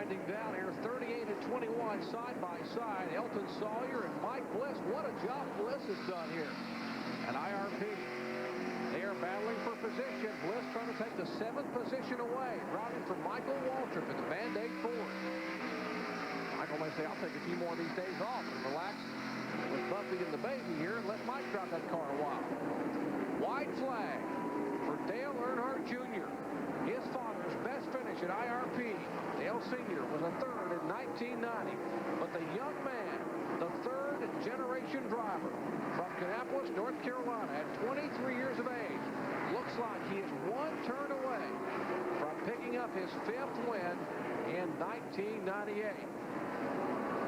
winding down here. 38 and 21 side by side. Elton Sawyer and Mike Bliss. What a job Bliss has done here at IRP. They are battling for position. Bliss trying to take the 7th position away. Driving for Michael Waltrip in the Band-Aid Ford. Michael may say, I'll take a few more of these days off and relax with Buffy and the baby here and let Mike drive that car a while. White flag for Dale Earnhardt Jr. His father's best finish at IRP. Dale Sr. was a 3rd in 1990. But the young man, the 3rd generation driver from Kannapolis, North Carolina, at 23 years of age, looks like he is 1 turn away from picking up his 5th win in 1998.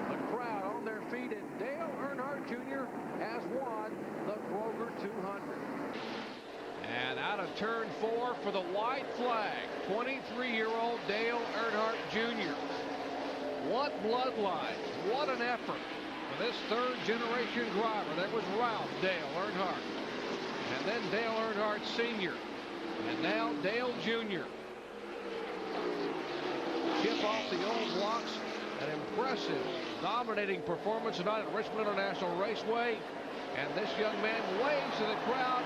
The crowd on their feet, and Dale Earnhardt Jr. has won the Kroger 200. And out of turn 4 for the white flag, 23-year-old Dale Earnhardt Jr. What bloodline, what an effort for this 3rd generation driver. There was Ralph Dale Earnhardt, and then Dale Earnhardt Sr., and now Dale Jr. Chip off the old blocks. An impressive, dominating performance tonight at Richmond International Raceway. And this young man waves to the crowd.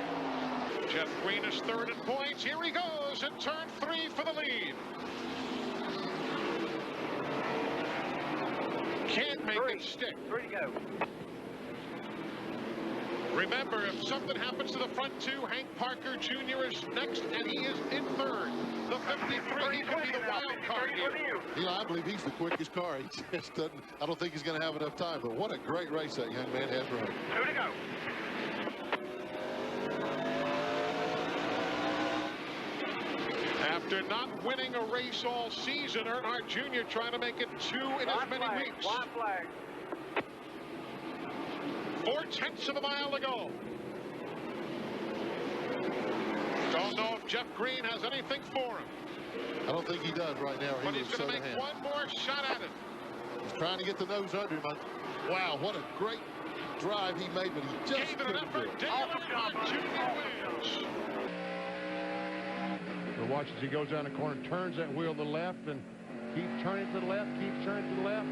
Jeff Green is 3rd in points. Here he goes in turn 3 for the lead. Can't make it stick. 3 to go. Remember, if something happens to the front 2, Hank Parker Jr. is next, and he is in 3rd. The 53, he could be the wild card here. You know, I believe he's the quickest car. He just doesn't, I don't think he's going to have enough time, but what a great race that young man has run. 2 to go. After not winning a race all season, Earnhardt Jr. trying to make it 2 in as many weeks. White flag. 4/10 of a mile to go. Don't know if Jeff Green has anything for him. I don't think he does right now. But he's going to make one more shot at it. He's trying to get the nose under him. Wow, what a great drive he made, but he just gave it an effort. Dale Earnhardt Jr. wins. So watch as he goes down the corner, turns that wheel to the left, and keeps turning to the left, keeps turning to the left.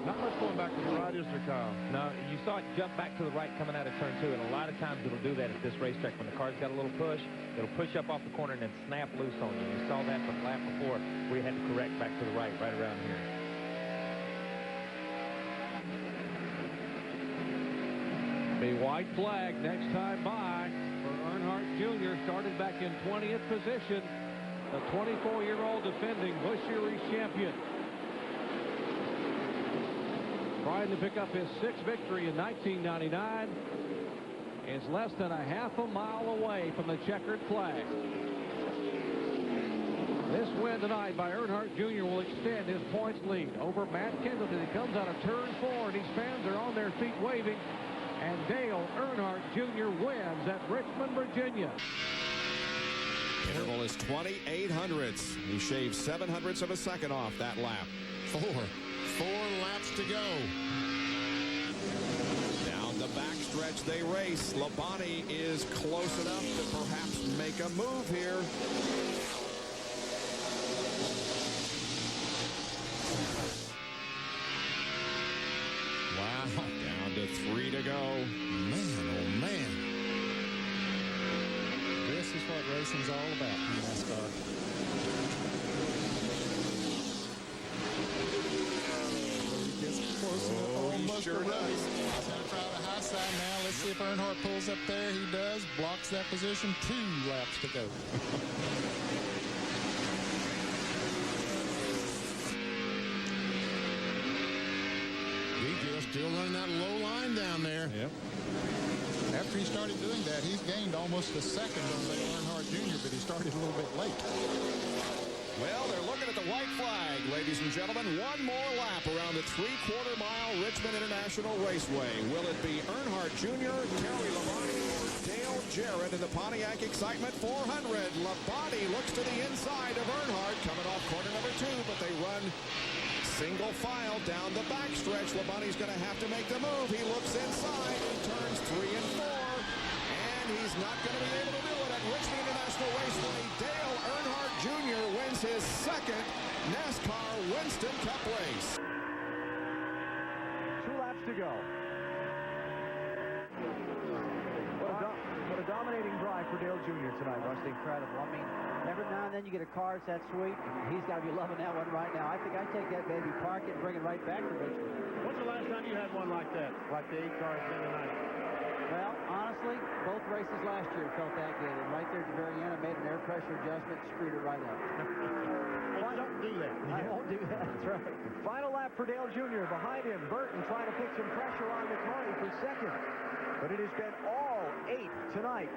Not much going back to the right, is there, Kyle? No, you saw it jump back to the right coming out of turn 2, and a lot of times it'll do that at this racetrack. When the car's got a little push, it'll push up off the corner and then snap loose on you. You saw that from the lap before. We had to correct back to the right around here. The white flag next time by for Earnhardt Jr. started back in 20th position. The 24-year-old defending Busch Series champion. Trying to pick up his 6th victory in 1999. Is less than a half a mile away from the checkered flag. This win tonight by Earnhardt Jr. will extend his points lead over Matt Kendleton. He comes out of turn 4, and his fans are on their feet waving. And Dale Earnhardt Jr. wins at Richmond, Virginia. Interval is 28 hundredths. He shaved 7/100ths of a second off that lap. 4 laps to go. Down the backstretch they race. Labonte is close enough to perhaps make a move here. Wow, down to 3 to go. Man, oh man. This is what racing's all about in NASCAR. He sure does. He's going to try the high side now. Let's see if Earnhardt pulls up there. He does. Blocks that position. 2 laps to go. He's still running that low line down there. Yep. After he started doing that, he's gained almost a second on Dale Earnhardt Jr., but he started a little bit late. Well, they're looking at the white flag, ladies and gentlemen. One more lap around the 3/4 mile Richmond International Raceway. Will it be Earnhardt Jr., Terry Labonte, or Dale Jarrett in the Pontiac Excitement 400? Labonte looks to the inside of Earnhardt, coming off corner number 2, but they run single file down the backstretch. Labonte's going to have to make the move. He looks inside in turns 3 and 4, and he's not going to be able to do it at Richmond International Raceway. Dale Earnhardt Jr. wins his 2nd NASCAR Winston Cup race. 2 laps to go. What a dominating drive for Dale Jr. tonight, Rusty. Incredible. I mean, every now and then you get a car that's that sweet. He's got to be loving that one right now. I think I'd take that baby, park it, and bring it right back to Richmond. When's the last time you had one like that? Like the 8 cars in tonight? Well, honestly, both races last year felt that good. And right there at the very end, I made an air pressure adjustment, screwed it right up. Well, don't do that. I won't do that. That's right. Final lap for Dale Jr. Behind him, Burton trying to put some pressure on McIntyre for second. But it has been all 8 tonight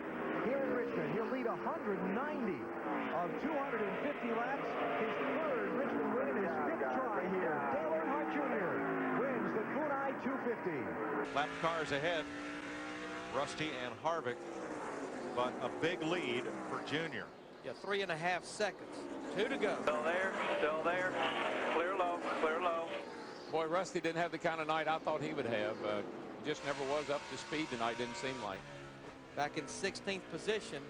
here in Richmond. He'll lead 190 of 250 laps. His third Richmond win and his 5th try here. Dale Earnhardt Jr. wins the Kunai 250. Lap cars ahead, Rusty and Harvick, but a big lead for Junior. Yeah, 3.5 seconds. 2 to go. Still there. Clear low, clear low. Boy, Rusty didn't have the kind of night I thought he would have. Just never was up to speed tonight, didn't seem like. Back in 16th position,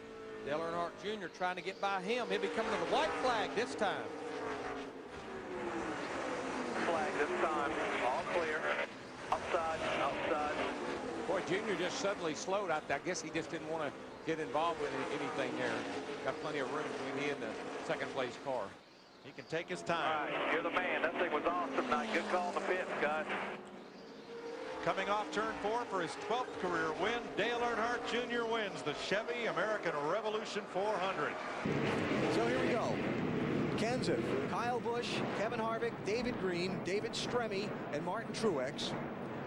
Dale Earnhardt Jr. trying to get by him. He'll be coming to the white flag this time. Flag this time. All clear. Outside. Boy, Junior just suddenly slowed. I guess he just didn't want to get involved with anything there. Got plenty of room between he and the second place car. He can take his time. All right, you're the man. That thing was awesome tonight. Good call in the pits, guys. Coming off turn 4 for his 12th career win, Dale Earnhardt Jr. wins the Chevy American Revolution 400. So here we go. Kenseth, Kyle Busch, Kevin Harvick, David Green, David Stremme, and Martin Truex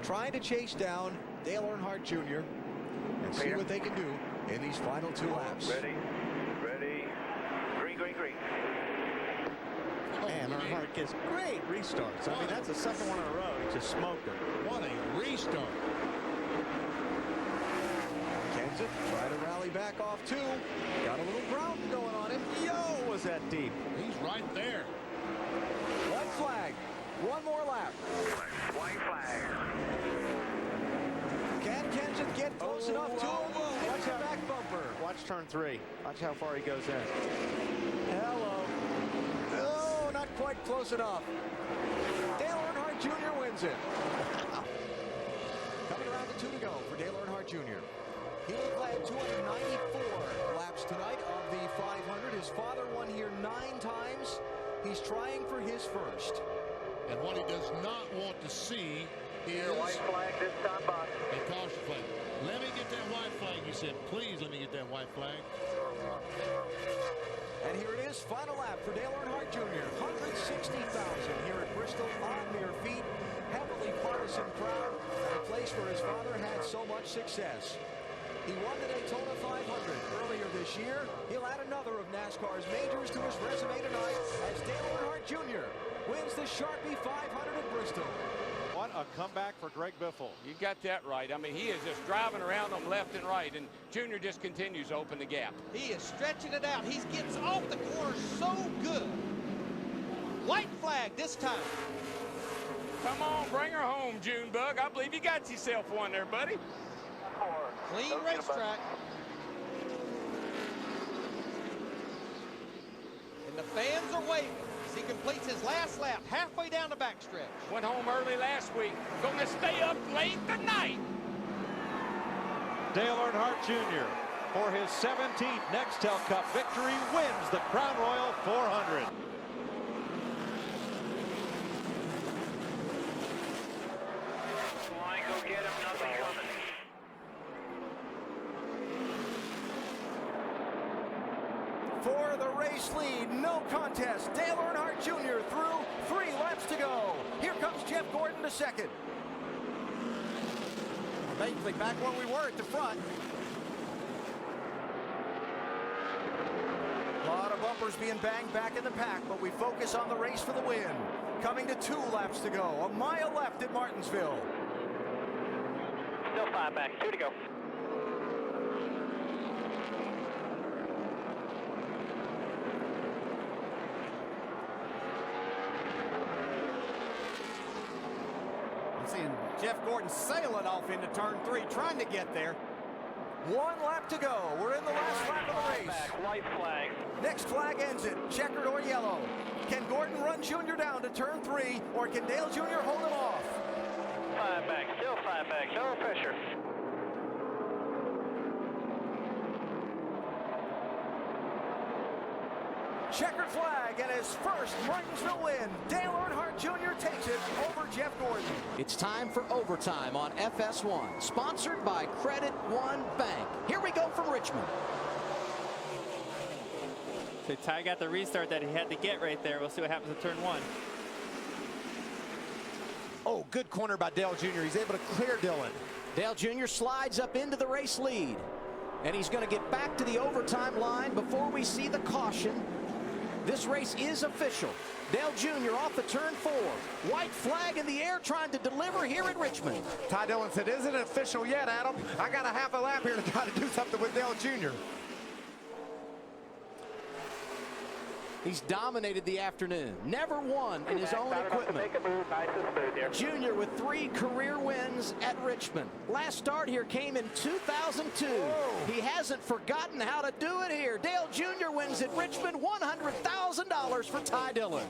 trying to chase down Dale Earnhardt Jr. and see what they can do in these final 2 laps. Ready. Green. Man, Earnhardt gets great restarts. I mean, that's the second one in a row. He just smoked it. What a restart. Kenseth try to rally back off 2. Got a little ground going on him. Yo, was that deep. He's right there. White flag. 1 more lap. White flag. Can Kenseth get close enough to him? Watch the back bumper. Watch turn 3. Watch how far he goes in. Hello. Oh, not quite close enough. Dale Earnhardt Jr. wins it. Coming around to 2 to go for Dale Earnhardt Jr. He would have led 294 laps tonight of the 500. His father won here 9 times. He's trying for his first. And what he does not want to see is White flag this time, boss. a caution flag. Let me get that white flag, he said. Please let me get that white flag. And here it is, final lap for Dale Earnhardt Jr. 160,000 here at Bristol on their feet. Heavily partisan crowd at a place where his father had so much success. He won the Daytona 500 earlier this year. He'll add another of NASCAR's majors to his resume tonight as Dale Earnhardt Jr. wins the Sharpie 500 at Bristol. What a comeback for Greg Biffle. You got that right. I mean, he is just driving around them left and right, and Junior just continues to open the gap. He is stretching it out. He gets off the corner so good. White flag this time. Come on, bring her home, Junebug. I believe you got yourself one there, buddy. Clean racetrack. And the fans are waving as he completes his last lap halfway down the backstretch. Went home early last week. Gonna stay up late tonight. Dale Earnhardt Jr. for his 17th Nextel Cup victory wins the Crown Royal 400. Go get him, nothing coming. For the race lead, no contest. Dale Earnhardt Jr. through 3 laps to go. Here comes Jeff Gordon to second. Basically back where we were at the front. A lot of bumpers being banged back in the pack, but we focus on the race for the win. Coming to 2 laps to go. A mile left at Martinsville. Still 5 back. 2 to go. Seeing Jeff Gordon sailing off into turn 3, trying to get there. 1 lap to go. We're in the last lap of the race. White flag. Next flag ends it. Checkered or yellow. Can Gordon run Junior down to turn 3, or can Dale Jr. hold him off? 5 back, still 5 back, no pressure. Checkered flag, and his first brings the win. Dale Earnhardt Jr. takes it over Jeff Gordon. It's time for overtime on FS1, sponsored by Credit One Bank. Here we go from Richmond. So Ty got the restart that he had to get right there. We'll see what happens in turn 1. Oh, good corner by Dale Jr. He's able to clear Dillon. Dale Jr. slides up into the race lead, and he's going to get back to the overtime line before we see the caution. This race is official. Dale Jr. off the turn 4. White flag in the air, trying to deliver here at Richmond. Ty Dillon said, isn't it official yet, Adam? I got a half a lap here to try to do something with Dale Jr. He's dominated the afternoon. Never won in his own equipment. Junior with 3 career wins at Richmond. Last start here came in 2002. Whoa. He hasn't forgotten how to do it here. Dale Jr. wins at Richmond, $100,000 for Ty Dillon.